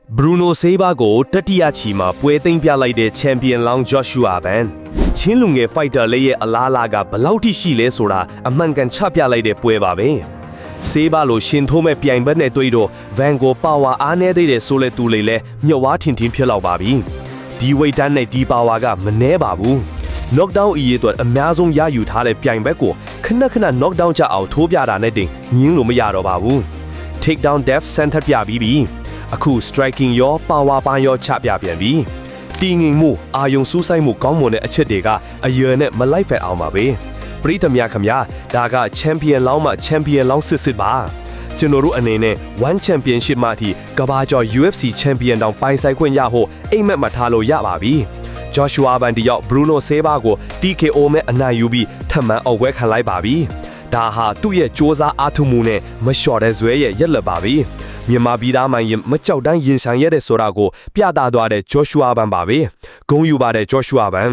Bruno Silva ကိုတတိယချီမှာပွဲသိမ်းပြလိုက်တဲ့ Champion လောင်း Joshua Ban ချင်းလူငယ် fighter လေးရဲ့အလားအလာကဘယ်လောက်ထိရှိလဲဆိုတာအမှန်ကန်ချပြလိုက်တဲ့ပွဲပါပဲ။ Silva လိုရှင်ထိုးမဲ့ပြိုင်ဘက်နဲ့တွေ့တော့ Van ကို power အားနည်းသေးတယ်ဆိုလဲသူလေးလဲမြတ်ဝါထင်ထင်ဖြစ်လောက်ပါပြီ။ဒီ weight တန်းနဲ့ဒီ power ကမနှဲပါဘူး။ knockdown အရေးအတွက်အများဆုံးရယူထားတဲ့ပြိုင်ဘက်ကိုခဏ knockdown ချအောင်ထိုးပြတာနဲ့တင်ငင်းလို့မရတော့ပါဘူး။ take down depth center ပြပြီးပြီ။အခု striking ရော power ပိုင်းရောချပြပြန်ပြီ။တီငင်မှုအာယုံစူးစိုက်မှုကောင်းမွန်တဲ့အချက်တွေကအရွယ်နဲ့မလိုက်ဖက်အောင်ပါပဲ။ပရိသမ ခမရဒါက champion လောင်းမှ champion လောင်းစစ်ပါ။ကျွန်တော်တို့အနေနဲ့ one championship မှအထိကဘာကျော် UFC champion တောင်ပိုင်ဆိုင်ခွင့်ရဖို့အိမ်မက်မှထားလို့ရပါပြီ။ Joshua Ban တယောက် Bruno Silva ကို TKO မဲ့အနိုင်ယူပြီးထပ်မံအောက်ဝဲခံလိုက်ပါပြီ။ဒါဟာသူ့ရဲ့စ조사အားထုတ်မှုနဲ့မလျှော့တဲ့ဇွဲရဲ့ရက်လက်ပါပြီ။မြန်မာပြည်သားမှရင်မကြောက်တမ်းရင်ဆိုင်ရတဲ့ဆိုတာကိုပြသသွားတဲ့ Joshua Ban ပါပဲ။ဂုဏ်ယူပါတယ် Joshua Ban